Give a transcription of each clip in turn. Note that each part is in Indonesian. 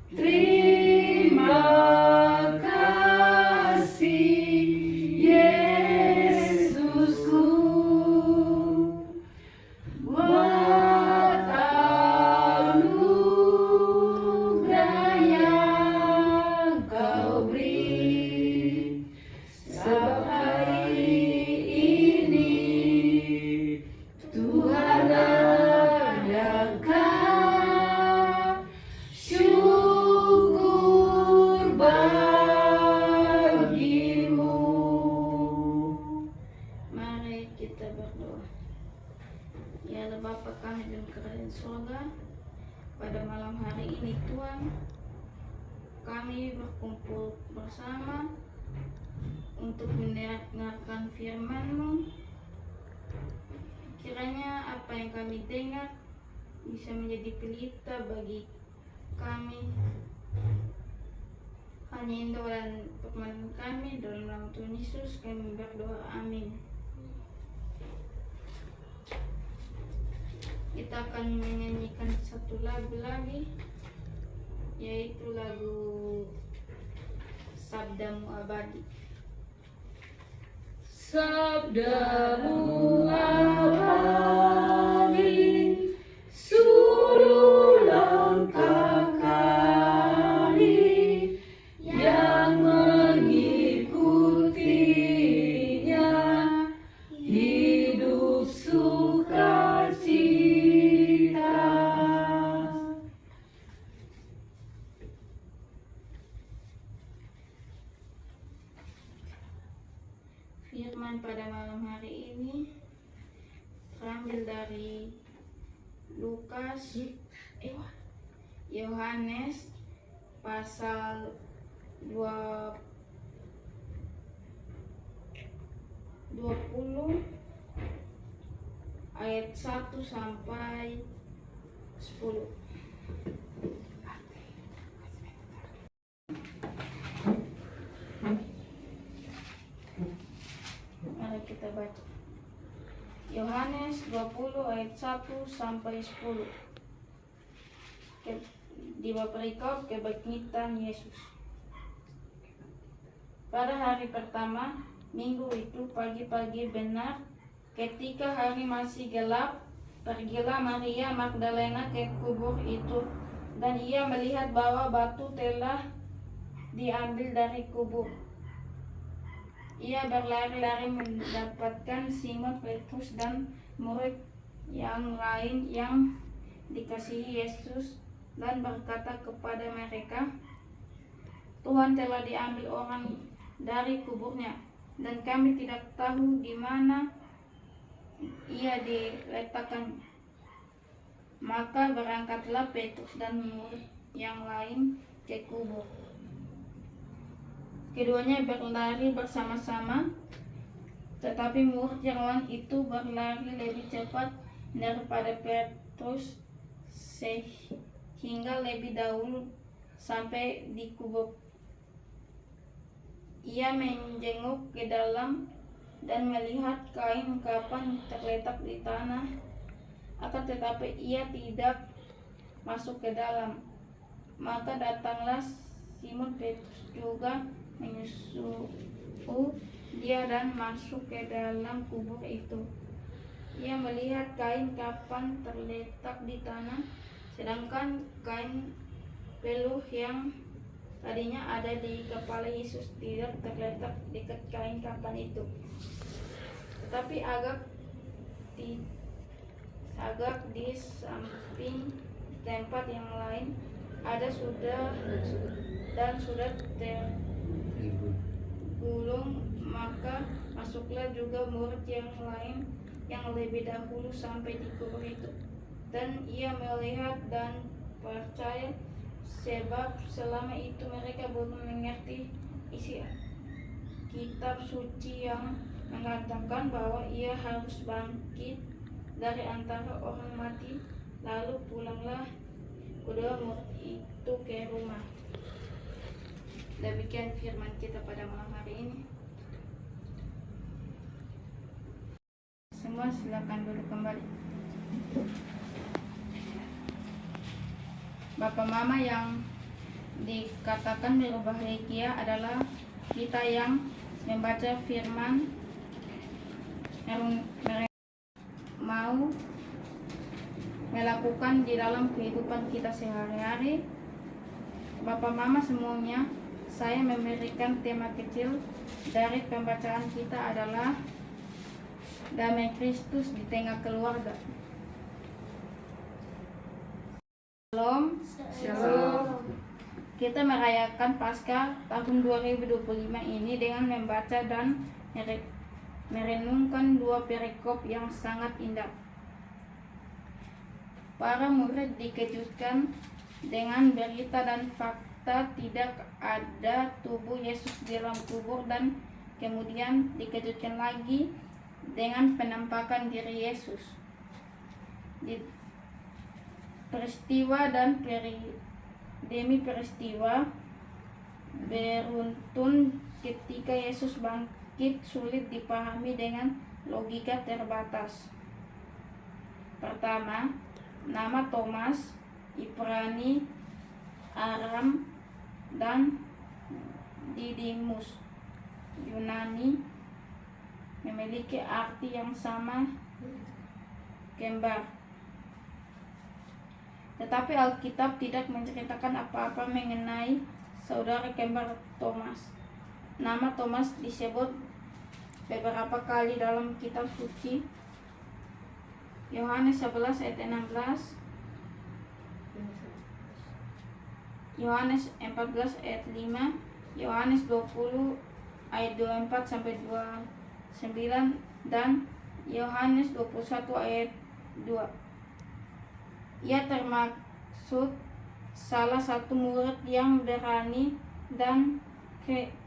Terima kasih Yesusku buat anugerah yang Kau beri. Sebab hari ini Tuhan adakan syukur bagimu. Mari kita berdoa. Ya Allah Bapa kami dalam kerajaan surga, pada malam hari ini Tuhan, kami berkumpul bersama untuk mendengarkan firman-Mu. Kiranya apa yang kami dengar bisa menjadi pelita bagi kami. Hanya Engkau dan permohonan kami, dalam nama Tuhan Yesus kami berdoa, amin. Kita akan menyanyikan satu lagu lagi, yaitu lagu Sabdamu Abadi. Sabdamu abadi, suru langkah kami yang mengikutinya, hidup sukacita. Firman pada malam hari ini terambil dari Yohanes pasal 20 ayat 1 sampai 10. Mari kita baca. Yohanes 20 ayat 1 sampai 10. Di perikop kebangkitan Yesus. Pada hari pertama minggu itu, pagi-pagi benar, ketika hari masih gelap, pergilah Maria Magdalena ke kubur itu, dan ia melihat bahwa batu telah diambil dari kubur. Ia berlari-lari mendapatkan Simon Petrus dan murid yang lain yang dikasihi Yesus, dan berkata kepada mereka, Tuhan telah diambil orang dari kuburnya, dan kami tidak tahu di mana ia diletakkan. Maka berangkatlah Petrus dan murid yang lain ke kubur. Keduanya berlari bersama-sama, tetapi murid yang lain itu berlari lebih cepat daripada Petrus, sehingga lebih dahulu sampai di kubur. Ia menjenguk ke dalam dan melihat kain kapan terletak di tanah, akan tetapi ia tidak masuk ke dalam. Maka datanglah Simon Petrus juga menyusul dia dan masuk ke dalam kubur itu. Ia melihat kain kapan terletak di tanah, sedangkan kain peluh yang tadinya ada di kepala Yesus tidak terletak dekat kain kapan itu, tetapi agak di samping tempat yang lain ada sudah tergulung. Maka masuklah juga murid yang lain yang lebih dahulu sampai di kubur itu, dan ia melihat dan percaya, sebab selama itu mereka belum mengerti isi kitab suci yang mengatakan bahwa ia harus bangkit dari antara orang mati. Lalu pulanglah kedua murid itu ke rumah. Demikian firman kita pada malam hari ini. Semua silakan duduk kembali. Bapak Mama yang dikatakan berbahagia adalah kita yang membaca firman, mau melakukan di dalam kehidupan kita sehari-hari. Bapak Mama semuanya, saya memberikan tema kecil dari pembacaan kita adalah damai Kristus di tengah keluarga. Shalom. Shalom. Kita merayakan Paskah tahun 2025 ini dengan membaca dan merenungkan dua perikop yang sangat indah. Para murid dikejutkan dengan berita dan fakta tidak ada tubuh Yesus di dalam kubur, dan kemudian dikejutkan lagi dengan penampakan diri Yesus. Peristiwa dan demi peristiwa beruntun ketika Yesus bangkit sulit dipahami dengan logika terbatas. Pertama, nama Thomas, Ibrani, Aram, dan Didimus, Yunani, memiliki arti yang sama, kembar. Tetapi Alkitab tidak menceritakan apa-apa mengenai saudara kembar Thomas. Nama Thomas disebut beberapa kali dalam kitab suci. Yohanes 11 ayat 16, Yohanes 14 ayat 5, Yohanes 20 ayat 24 sampai 29, dan Yohanes 21 ayat 2. Ia termaksud salah satu murid yang berani dan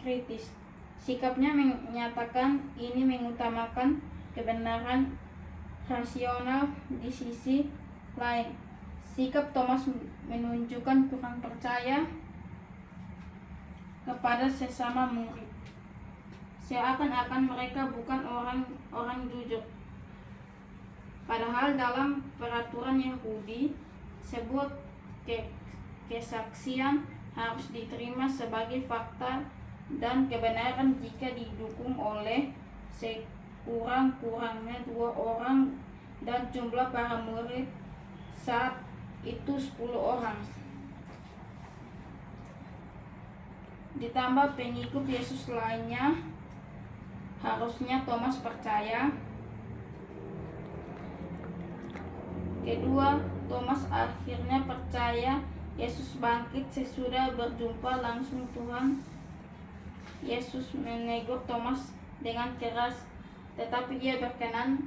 kritis. Sikapnya menyatakan ini mengutamakan kebenaran rasional di sisi lain. Sikap Thomas menunjukkan kurang percaya kepada sesama murid, seakan-akan mereka bukan orang jujur. Padahal dalam peraturan Yahudi, sebuah kesaksian harus diterima sebagai fakta dan kebenaran jika didukung oleh sekurang-kurangnya 2 orang, dan jumlah para murid saat itu 10 orang. Ditambah pengikut Yesus lainnya, harusnya Thomas percaya. Kedua, Thomas akhirnya percaya Yesus bangkit sesudah berjumpa langsung Tuhan. Yesus menegur Thomas dengan keras, tetapi ia berkenan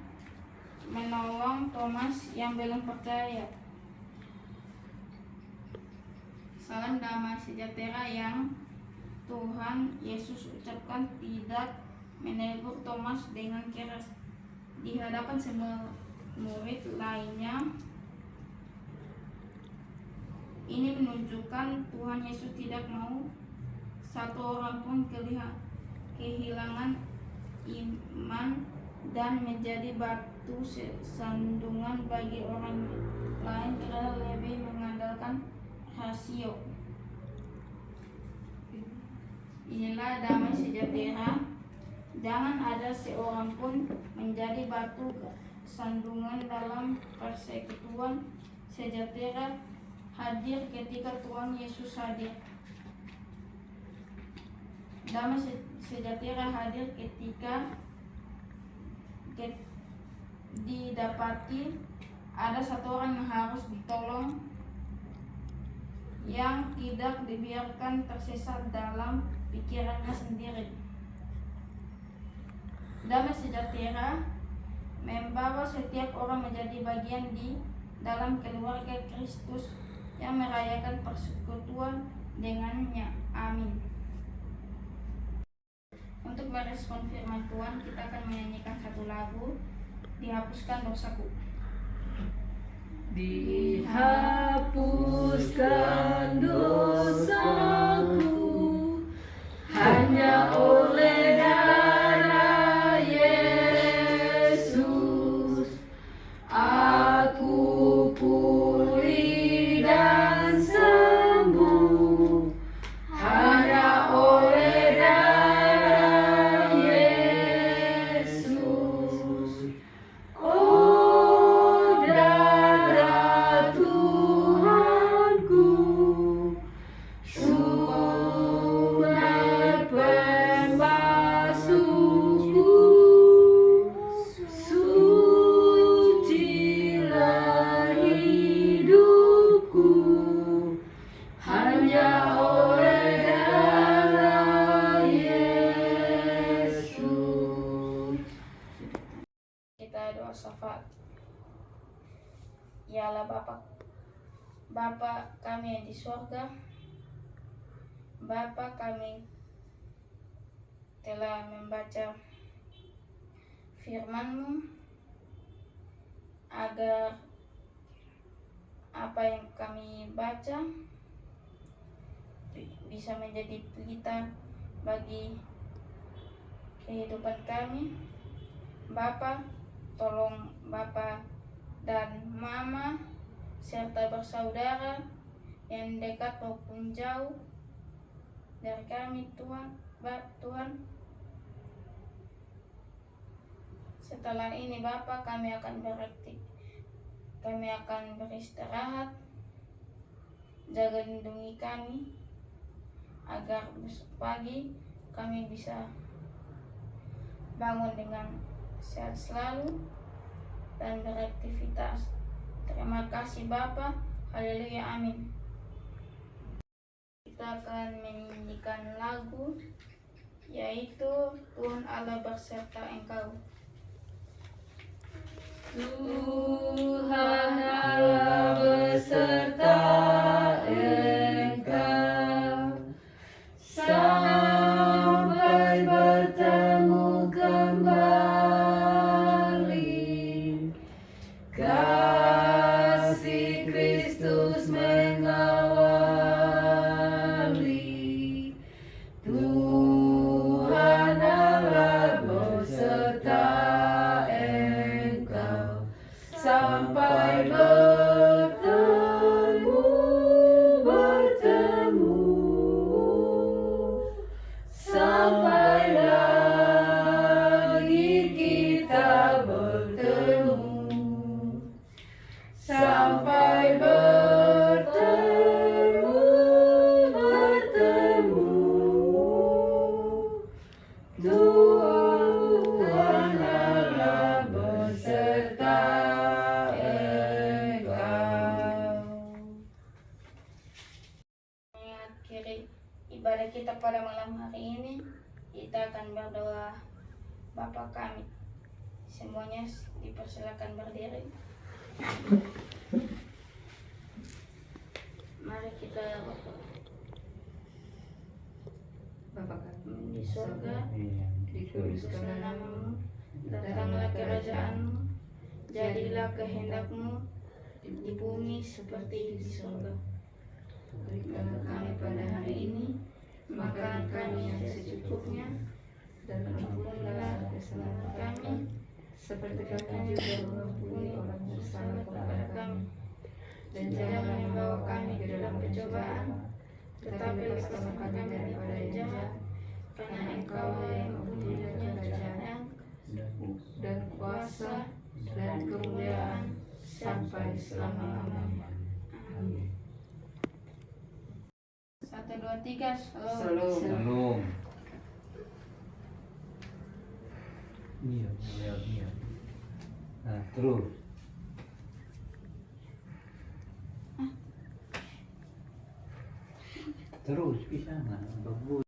menolong Thomas yang belum percaya. Salam damai sejahtera yang Tuhan Yesus ucapkan tidak menegur Thomas dengan keras di hadapan semua murid lainnya. Ini menunjukkan Tuhan Yesus tidak mau satu orang pun kehilangan iman dan menjadi batu sandungan bagi orang lain karena lebih mengandalkan rasio. Inilah damai sejahtera. Jangan ada seorang pun menjadi batu sandungan dalam persekutuan sejahtera hadir ketika Tuhan Yesus hadir. Damai sejahtera hadir ketika didapati ada satu orang yang harus ditolong, yang tidak dibiarkan tersesat dalam pikirannya sendiri. Damai sejahtera membawa setiap orang menjadi bagian di dalam keluarga Kristus yang merayakan persekutuan dengannya. Amin. Untuk merespon firman Tuhan, kita akan menyanyikan satu lagu, Dihapuskan Dosaku. Dihapuskan dosaku hanya oleh darah Yesus. Aku pulih dan sembuh hanya oleh darah Yesus. Kita doa syafaat. Ya Allah Bapa kami yang di surga, Bapa kami telah membaca firman-Mu agar apa yang kami baca bisa menjadi pelita bagi kehidupan kami. Bapa, tolong Bapa dan Mama serta bersaudara yang dekat maupun jauh dari kami, Tuhan. Tuhan, setelah ini Bapa kami akan beristirahat. Jaga lindungi kami agar besok pagi kami bisa bangun dengan sehat selalu dan beraktivitas. Terima kasih Bapa. Haleluya, amin. Kita akan menyanyikan lagu yaitu Tuhan Allah beserta Engkau. Tuhan Allah beserta Engkau sampai bertemu kembali. Kasih Kristus mengawali. Tuhan Allah beserta Engkau sampai bertemu, sampai lagi kita bertemu, sampai bertemu. Tuhan Allah beserta Engkau. Mengakhiri ibadah kita pada malam hari ini, kita akan berdoa. Bapa kami, semuanya dipersilakan berdiri. Mari kita berdoa. Bapa kami Di surga, dikuduskanlah namamu, datanglah kerajaan-Mu, jadilah kehendak-Mu di bumi seperti di surga. berikanlah kami pada hari ini Makanan kami yang secukupnya, dan ampunilah kesalahan kami seperti kami juga mengampuni orang yang bersalah kepada kami, dan jangan membawa kami ke dalam pencobaan, tetapi lepaskan kami daripada yang jahat, karena Engkau yang mempunyai kerajaan dan kuasa dan kemuliaan sampai selama-lamanya. Amin. 1, 2, 3, shalom. Shalom. Iya. Nah, terus. Terus bisa nggak? Bagus.